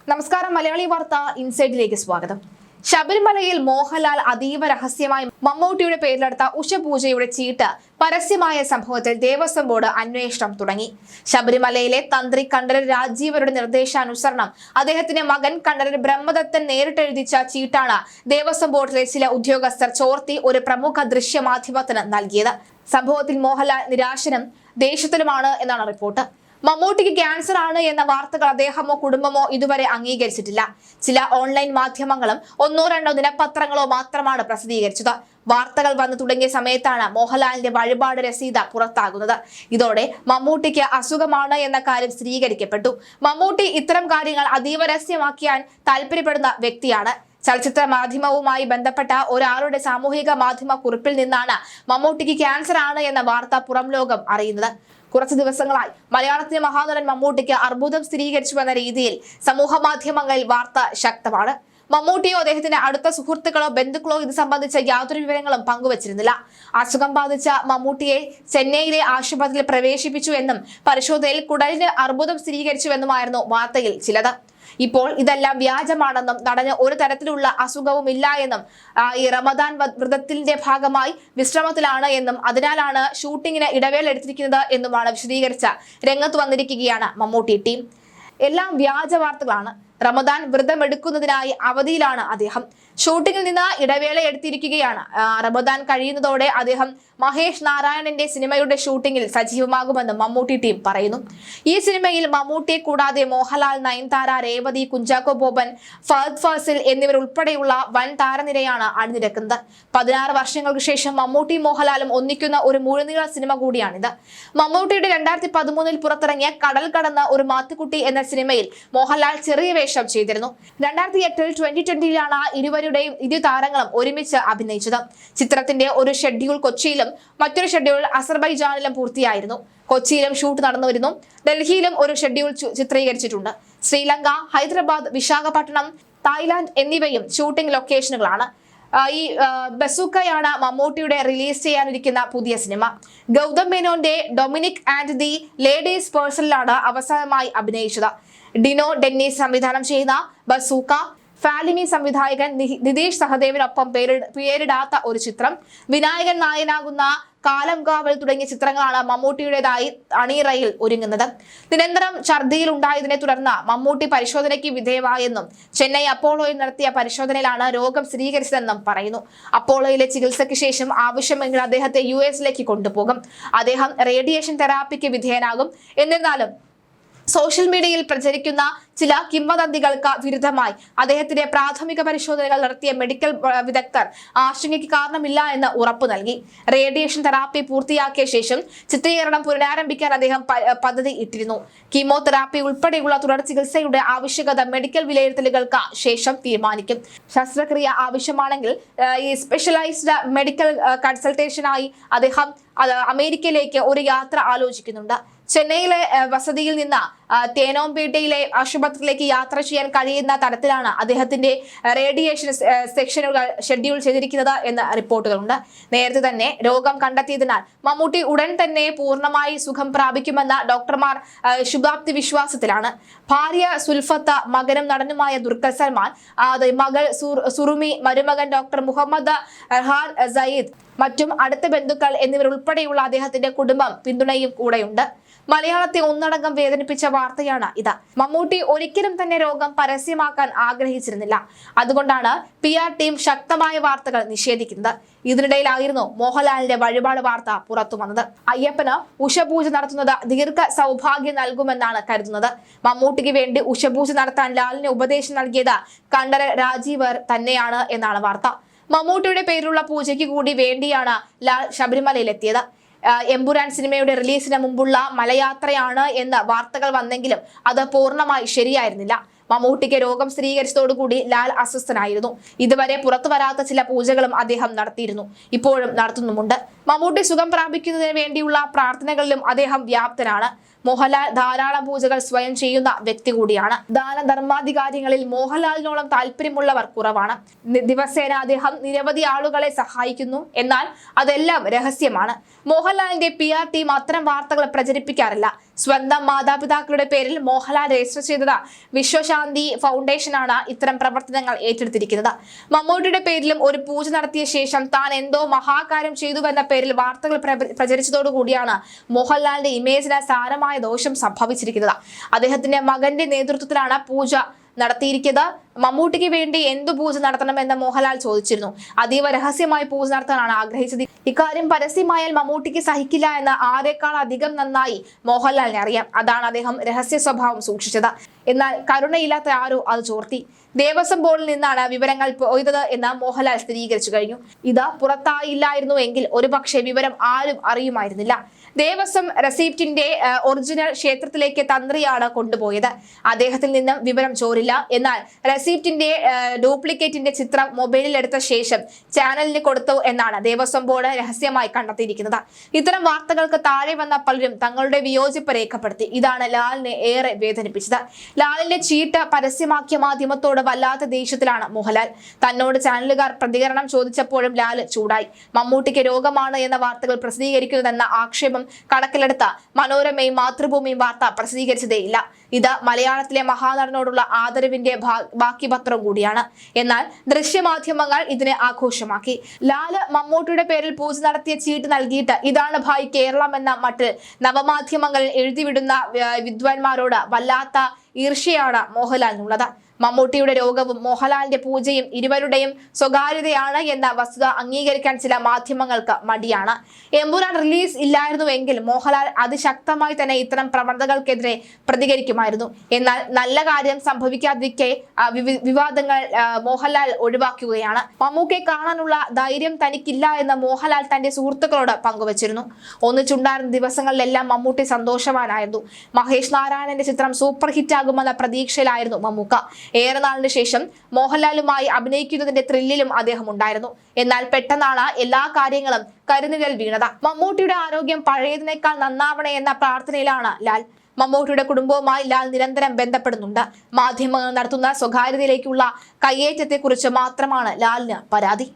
നമസ്കാരം. മലയാളി വാർത്ത ഇൻസൈഡിലേക്ക് സ്വാഗതം. ശബരിമലയിൽ മോഹൻലാൽ അതീവ രഹസ്യമായി മമ്മൂട്ടിയുടെ പേരിലെടുത്ത ഉഷപൂജയുടെ ചീട്ട് പരസ്യമായ സംഭവത്തിൽ ദേവസ്വം ബോർഡ് അന്വേഷണം തുടങ്ങി. ശബരിമലയിലെ തന്ത്രി കണ്ഠരര് രാജീവരുടെ നിർദ്ദേശാനുസരണം അദ്ദേഹത്തിന്റെ മകൻ കണ്ഠരര് ബ്രഹ്മദത്തൻ നേരിട്ടെഴുതിച്ച ചീട്ടാണ് ദേവസ്വം ബോർഡിലെ ചില ഉദ്യോഗസ്ഥർ ചോർത്തി ഒരു പ്രമുഖ ദൃശ്യമാധ്യമത്തിന് നൽകിയത്. സംഭവത്തിൽ മോഹൻലാൽ നിരാശനും ദേഷ്യത്തിലുമാണ് എന്നാണ് റിപ്പോർട്ട്. മമ്മൂട്ടിക്ക് ക്യാൻസർ ആണ് എന്ന വാർത്തകൾ അദ്ദേഹമോ കുടുംബമോ ഇതുവരെ അംഗീകരിച്ചിട്ടില്ല. ചില ഓൺലൈൻ മാധ്യമങ്ങളും ഒന്നോ രണ്ടോ ദിനപത്രങ്ങളോ മാത്രമാണ് പ്രസിദ്ധീകരിച്ചത്. വാർത്തകൾ വന്നു തുടങ്ങിയ സമയത്താണ് മോഹൻലാലിന്റെ വഴിപാട് രസീത് പുറത്താകുന്നത്. ഇതോടെ മമ്മൂട്ടിക്ക് അസുഖമാണ് എന്ന കാര്യം സ്ഥിരീകരിക്കപ്പെട്ടു. മമ്മൂട്ടി ഇത്തരം കാര്യങ്ങൾ അതീവ രഹസ്യമാക്കിയാൻ താല്പര്യപ്പെടുന്ന വ്യക്തിയാണ്. ചലച്ചിത്ര മാധ്യമവുമായി ബന്ധപ്പെട്ട ഒരാളുടെ സാമൂഹിക മാധ്യമ കുറിപ്പിൽ നിന്നാണ് മമ്മൂട്ടിക്ക് ക്യാൻസർ ആണ് എന്ന വാർത്ത പുറം ലോകം അറിയുന്നത്. കുറച്ചു ദിവസങ്ങളായി മലയാളത്തിലെ മഹാനടൻ മമ്മൂട്ടിക്ക് അർബുദം സ്ഥിരീകരിച്ചുവെന്ന രീതിയിൽ സമൂഹ മാധ്യമങ്ങളിൽ വാർത്ത ശക്തമാണ്. മമ്മൂട്ടിയോ അദ്ദേഹത്തിന്റെ അടുത്ത സുഹൃത്തുക്കളോ ബന്ധുക്കളോ ഇത് സംബന്ധിച്ച യാതൊരു വിവരങ്ങളും പങ്കുവച്ചിരുന്നില്ല. അസുഖം ബാധിച്ച മമ്മൂട്ടിയെ ചെന്നൈയിലെ ആശുപത്രിയിൽ പ്രവേശിപ്പിച്ചു എന്നും പരിശോധനയിൽ കുടലിന് അർബുദം സ്ഥിരീകരിച്ചുവെന്നുമായിരുന്നു വാർത്തയിൽ ചിലത്. ഇപ്പോൾ ഇതെല്ലാം വ്യാജമാണെന്നും നടന് ഒരു തരത്തിലുള്ള അസുഖവും ഇല്ല എന്നും ഈ റമദാൻ വ്രതത്തിന്റെ ഭാഗമായി വിശ്രമത്തിലാണ് എന്നും അതിനാലാണ് ഷൂട്ടിങ്ങിന് ഇടവേള എടുത്തിരിക്കുന്നത് എന്നുമാണ് വിശദീകരിച്ച രംഗത്ത് വന്നിരിക്കുകയാണ് മമ്മൂട്ടി ടീം. എല്ലാം വ്യാജ വാർത്തകളാണ്. റമദാൻ വ്രതമെടുക്കുന്നതിനായി അവധിയിലാണ് അദ്ദേഹം. ഷൂട്ടിങ്ങിൽ നിന്ന് ഇടവേള എടുത്തിരിക്കുകയാണ്. റമദാൻ കഴിയുന്നതോടെ അദ്ദേഹം മഹേഷ് നാരായണന്റെ സിനിമയുടെ ഷൂട്ടിങ്ങിൽ സജീവമാകുമെന്ന് മമ്മൂട്ടി ടീം പറയുന്നു. ഈ സിനിമയിൽ മമ്മൂട്ടിയെ കൂടാതെ മോഹൻലാൽ, നയൻതാര, രേവതി, കുഞ്ചാക്കോ ബോബൻ, ഫഹദ് ഫാസിൽ എന്നിവരുൾപ്പെടെയുള്ള വൻ താരനിരയാണ് അണിനിരക്കുന്നത്. 16 വർഷങ്ങൾക്ക് ശേഷം മമ്മൂട്ടി മോഹൻലാലും ഒന്നിക്കുന്ന ഒരു മുഴുനീള സിനിമ കൂടിയാണിത്. മമ്മൂട്ടിയുടെ 2013 പുറത്തിറങ്ങിയ കടൽ കടന്ന ഒരു മാത്തുക്കുട്ടി എന്ന സിനിമയിൽ മോഹൻലാൽ ചെറിയ വേഷം ചെയ്തിരുന്നു. 2008 2020ലാണ് ഇരുവരുടെയും ഇരു താരങ്ങളും ഒരുമിച്ച് അഭിനയിച്ചത്. ചിത്രത്തിന്റെ ഒരു ഷെഡ്യൂൾ കൊച്ചിയിലും മറ്റൊരു ഷെഡ്യൂൾ അസർബൈജാനിലും പൂർത്തിയായിരുന്നു. കൊച്ചിയിലും ഷൂട്ട് നടന്നു വരുന്നു. ഡൽഹിയിലും ഒരു ഷെഡ്യൂൾ ചിത്രീകരിച്ചിട്ടുണ്ട്. ശ്രീലങ്ക, ഹൈദരാബാദ്, വിശാഖപട്ടണം, തായ്ലാന്റ് എന്നിവയും ഷൂട്ടിംഗ് ലൊക്കേഷനുകളാണ്. ഈ ബസൂക്കയാണ് മമ്മൂട്ടിയുടെ റിലീസ് ചെയ്യാനിരിക്കുന്ന പുതിയ സിനിമ. ഗൗതം മേനോന്റെ ഡൊമിനിക് ആൻഡ് ദി ലേഡീസ് പേഴ്സണിലാണ് അവസാനമായി അഭിനയിച്ചത്. ഡിനോ ഡെന്നീസ് സംവിധാനം ചെയ്യുന്ന ബസൂക്ക ഫാലിമി സംവിധായകൻ നിതീഷ് സഹദേവിനൊപ്പം പേരിടാത്ത ഒരു ചിത്രം, വിനായകൻ നായനാകുന്ന കാലം കാവൽ തുടങ്ങിയ ചിത്രങ്ങളാണ് മമ്മൂട്ടിയുടേതായി അണിയറയിൽ ഒരുങ്ങുന്നത്. നിരന്തരം ഛർദിയിൽ ഉണ്ടായതിനെ തുടർന്ന് മമ്മൂട്ടി പരിശോധനയ്ക്ക് വിധേയമായെന്നും ചെന്നൈ അപ്പോളോയിൽ നടത്തിയ പരിശോധനയിലാണ് രോഗം സ്ഥിരീകരിച്ചതെന്നും പറയുന്നു. അപ്പോളോയിലെ ചികിത്സയ്ക്ക് ശേഷം ആവശ്യമെങ്കിൽ അദ്ദേഹത്തെ US കൊണ്ടുപോകും. അദ്ദേഹം റേഡിയേഷൻ തെറാപ്പിക്ക് വിധേയനാകും. എന്നിരുന്നാലും സോഷ്യൽ മീഡിയയിൽ പ്രചരിക്കുന്ന ചില കിംവദന്തികൾക്ക് വിരുദ്ധമായി അദ്ദേഹത്തിന്റെ പ്രാഥമിക പരിശോധനകൾ നടത്തിയ മെഡിക്കൽ വിദഗ്ധർ ആശങ്കയ്ക്ക് കാരണമില്ല എന്ന് ഉറപ്പു നൽകി. റേഡിയേഷൻ തെറാപ്പി പൂർത്തിയാക്കിയ ശേഷം ചിത്രീകരണം പുനരാരംഭിക്കാൻ അദ്ദേഹം പദ്ധതി ഇട്ടിരുന്നു. കീമോതെറാപ്പി ഉൾപ്പെടെയുള്ള തുടർ ചികിത്സയുടെ ആവശ്യകത മെഡിക്കൽ വിലയിരുത്തലുകൾക്ക് ശേഷം തീരുമാനിക്കും. ശസ്ത്രക്രിയ ആവശ്യമാണെങ്കിൽ ഈ സ്പെഷ്യലൈസ്ഡ് മെഡിക്കൽ കൺസൾട്ടേഷനായി അദ്ദേഹം അമേരിക്കയിലേക്ക് ഒരു യാത്ര ആലോചിക്കുന്നുണ്ട്. ചെന്നൈയിലെ വസതിയിൽ നിന്ന് തേനോംപേട്ടയിലെ ആശുപത്രിയിലേക്ക് യാത്ര ചെയ്യാൻ കഴിയുന്ന തരത്തിലാണ് അദ്ദേഹത്തിന്റെ റേഡിയേഷൻ സെക്ഷനുകൾ ഷെഡ്യൂൾ ചെയ്തിരിക്കുന്നത് എന്ന റിപ്പോർട്ടുകളുണ്ട്. നേരത്തെ തന്നെ രോഗം കണ്ടെത്തിയതിനാൽ മമ്മൂട്ടി ഉടൻ തന്നെ പൂർണ്ണമായി സുഖം പ്രാപിക്കുമെന്ന ഡോക്ടർമാർ ശുഭാപ്തി വിശ്വാസത്തിലാണ്. ഭാര്യ സുൽഫത്ത്, മകനും നടനുമായ ദുൽഖർ സൽമാൻ, മകൾ സുറുമി, മരുമകൻ ഡോക്ടർ മുഹമ്മദ് റഹാൻ സയ്യിദ്, മറ്റും അടുത്ത ബന്ധുക്കൾ എന്നിവരുൾപ്പെടെയുള്ള അദ്ദേഹത്തിന്റെ കുടുംബം പിന്തുണയും കൂടെയുണ്ട്. മലയാളത്തെ ഒന്നടങ്കം വേദനിപ്പിച്ച വാർത്തയാണ് ഇത്. മമ്മൂട്ടി ഒരിക്കലും തന്നെ രോഗം പരസ്യമാക്കാൻ ആഗ്രഹിച്ചിരുന്നില്ല. അതുകൊണ്ടാണ് PR ടീം ശക്തമായ വാർത്തകൾ നിഷേധിക്കുന്നത്. ഇതിനിടയിലായിരുന്നു മോഹൻലാലിന്റെ വഴിപാട് വാർത്ത പുറത്തു വന്നത്. അയ്യപ്പന് ഉഷപൂജ നടത്തുന്നത് ദീർഘ സൗഭാഗ്യം നൽകുമെന്നാണ് കരുതുന്നത്. മമ്മൂട്ടിക്ക് വേണ്ടി ഉഷപൂജ നടത്താൻ ലാലിന് ഉപദേശം നൽകിയത് കണ്ഠരര് രാജീവർ തന്നെയാണ് എന്നാണ് വാർത്ത. മമ്മൂട്ടിയുടെ പേരിലുള്ള പൂജയ്ക്ക് കൂടി വേണ്ടിയാണ് ലാൽ ശബരിമലയിലെത്തിയത്. എമ്പുരാൻ സിനിമയുടെ റിലീസിന് മുമ്പുള്ള മലയാത്രയാണ് എന്ന വാർത്തകൾ വന്നെങ്കിലും അത് പൂർണ്ണമായി ശരിയായിരുന്നില്ല. മമ്മൂട്ടിക്ക് രോഗം സ്ഥിരീകരിച്ചതോടുകൂടി ലാൽ അസ്വസ്ഥനായിരുന്നു. ഇതുവരെ പുറത്തു വരാത്ത ചില പൂജകളും അദ്ദേഹം നടത്തിയിരുന്നു, ഇപ്പോഴും നടത്തുന്നുമുണ്ട്. മമ്മൂട്ടി സുഖം പ്രാപിക്കുന്നതിന് വേണ്ടിയുള്ള പ്രാർത്ഥനകളിലും അദ്ദേഹം വ്യാപ്തനാണ്. മോഹൻലാൽ ധാരാളം പൂജകൾ സ്വയം ചെയ്യുന്ന വ്യക്തി കൂടിയാണ്. ദാനധർമാധികാര്യങ്ങളിൽ മോഹൻലാലിനോളം താല്പര്യമുള്ളവർ കുറവാണ്. ദിവസേന അദ്ദേഹം നിരവധി ആളുകളെ സഹായിക്കുന്നു. എന്നാൽ അതെല്ലാം രഹസ്യമാണ്. മോഹൻലാലിന്റെ PR ടീം അത്തരം വാർത്തകൾ പ്രചരിപ്പിക്കാറില്ല. സ്വന്തം മാതാപിതാക്കളുടെ പേരിൽ മോഹൻലാൽ രജിസ്റ്റർ ചെയ്തത് വിശ്വശാന്തി ഫൗണ്ടേഷനാണ് ഇത്തരം പ്രവർത്തനങ്ങൾ ഏറ്റെടുത്തിരിക്കുന്നത്. മമ്മൂട്ടിയുടെ പേരിലും ഒരു പൂജ നടത്തിയ ശേഷം താൻ എന്തോ മഹാകാര്യം ചെയ്തുവെന്ന പേരിൽ വാർത്തകൾ പ്രചരിച്ചതോടുകൂടിയാണ് മോഹൻലാലിന്റെ ഇമേജിന് സാരമായ ദോഷം സംഭവിച്ചിരിക്കുന്നത്. അദ്ദേഹത്തിന്റെ മകന്റെ നേതൃത്വത്തിലാണ് പൂജ നടത്തിയിരിക്കുന്നത്. മമ്മൂട്ടിക്ക് വേണ്ടി എന്തു പൂജ നടത്തണമെന്ന് മോഹൻലാൽ ചോദിച്ചിരുന്നു. അതീവ രഹസ്യമായി പൂജ നടത്താനാണ് ആഗ്രഹിച്ചത്. ഇക്കാര്യം പരസ്യമായാൽ മമ്മൂട്ടിക്ക് സഹിക്കില്ല എന്ന് ആരെക്കാൾ അധികം നന്നായി മോഹൻലാലിനെ അറിയാം. അതാണ് അദ്ദേഹം രഹസ്യ സ്വഭാവം സൂക്ഷിച്ചത്. എന്നാൽ കരുണയില്ലാത്ത ആരോ അത് ചോർത്തി. ദേവസ്വം ബോർഡിൽ നിന്നാണ് വിവരങ്ങൾ പോയത് എന്ന് മോഹൻലാൽ സ്ഥിരീകരിച്ചു കഴിഞ്ഞു. ഇത് പുറത്തായില്ലായിരുന്നു എങ്കിൽ ഒരുപക്ഷെ വിവരം ആരും അറിയുമായിരുന്നില്ല. ദേവസ്വം റെസിപ്റ്റിന്റെ ഒറിജിനൽ ക്ഷേത്രത്തിലേക്ക് തന്ത്രിയാണ് കൊണ്ടുപോയത്. അദ്ദേഹത്തിൽ നിന്നും വിവരം ചോരില്ല. എന്നാൽ റെസിപ്റ്റിന്റെ ഡ്യൂപ്ലിക്കേറ്റിന്റെ ചിത്രം മൊബൈലിൽ എടുത്ത ശേഷം ചാനലിന് കൊടുത്തു എന്നാണ് ദേവസ്വം ബോർഡ് രഹസ്യമായി കണ്ടെത്തിയിരിക്കുന്നത്. ഇത്തരം വാർത്തകൾക്ക് താഴെ വന്ന പലരും തങ്ങളുടെ വിയോജിപ്പ് രേഖപ്പെടുത്തി. ഇതാണ് ലാലിനെ ഏറെ വേദനിപ്പിച്ചത്. ലാലിന്റെ ചീട്ട് പരസ്യമാക്കിയ മാധ്യമത്തോട് വല്ലാത്ത ദേഷ്യത്തിലാണ് മോഹൻലാൽ. തന്നോട് ചാനലുകാർ പ്രതികരണം ചോദിച്ചപ്പോഴും ലാൽ ചൂടായി. മമ്മൂട്ടിക്ക് രോഗമാണ് എന്ന വാർത്തകൾ പ്രസിദ്ധീകരിക്കുന്നതെന്ന ആക്ഷേപം കണക്കിലെടുത്ത മനോരമയും മാതൃഭൂമിയും വാർത്ത പ്രസിദ്ധീകരിച്ചതേയില്ല. ഇത് മലയാളത്തിലെ മഹാനടനോടുള്ള ആദരവിന്റെ ബാക്കി പത്രം കൂടിയാണ്. എന്നാൽ ദൃശ്യമാധ്യമങ്ങൾ ഇതിനെ ആഘോഷമാക്കി. ലാല് മമ്മൂട്ടിയുടെ പേരിൽ പൂജ നടത്തിയ ചീട്ട് നൽകിയിട്ട് ഇതാണ് ഭായ് കേരളം എന്ന മട്ടിൽ നവമാധ്യമങ്ങളിൽ എഴുതിവിടുന്ന വിദ്വാൻമാരോട് വല്ലാത്ത ഈർഷ്യയാണ് മോഹൻലാലിനുള്ളത്. മമ്മൂട്ടിയുടെ രോഗവും മോഹൻലാലിന്റെ പൂജയും ഇരുവരുടെയും സ്വകാര്യതയാണ് എന്ന വസ്തുത അംഗീകരിക്കാൻ ചില മാധ്യമങ്ങൾക്ക് മടിയാണ്. എമ്പുരാൻ റിലീസ് ഇല്ലായിരുന്നുവെങ്കിൽ മോഹൻലാൽ അതിശക്തമായി തന്നെ ഇത്തരം പ്രവണതകൾക്കെതിരെ പ്രതികരിക്കുമായിരുന്നു. എന്നാൽ നല്ല കാര്യം സംഭവിക്കാതിരിക്കെ വിവാദങ്ങൾ മോഹൻലാൽ ഒഴിവാക്കുകയാണ്. മമ്മൂക്കയെ കാണാനുള്ള ധൈര്യം തനിക്കില്ല എന്ന് മോഹൻലാൽ തന്റെ സുഹൃത്തുക്കളോട് പങ്കുവച്ചിരുന്നു. ഒന്നിച്ചുണ്ടായിരുന്ന ദിവസങ്ങളിലെല്ലാം മമ്മൂട്ടി സന്തോഷവാനായിരുന്നു. മഹേഷ് നാരായണന്റെ ചിത്രം സൂപ്പർ ഹിറ്റ് ആകുമെന്ന പ്രതീക്ഷയിലായിരുന്നു മമ്മൂക്ക. ഏറെ നാളിന് ശേഷം മോഹൻലാലുമായി അഭിനയിക്കുന്നതിന്റെ ത്രില്ലിലും അദ്ദേഹം ഉണ്ടായിരുന്നു. എന്നാൽ പെട്ടെന്നാണ് എല്ലാ കാര്യങ്ങളും കരുനിഴൽ വീണത്. മമ്മൂട്ടിയുടെ ആരോഗ്യം പഴയതിനേക്കാൾ നന്നാവണേ എന്ന പ്രാർത്ഥനയിലാണ് ലാൽ. മമ്മൂട്ടിയുടെ കുടുംബവുമായി ലാൽ നിരന്തരം ബന്ധപ്പെടുന്നുണ്ട്. മാധ്യമങ്ങൾ നടത്തുന്ന സ്വകാര്യതയിലേക്കുള്ള കയ്യേറ്റത്തെക്കുറിച്ച് മാത്രമാണ് ലാലിന് പരാതി.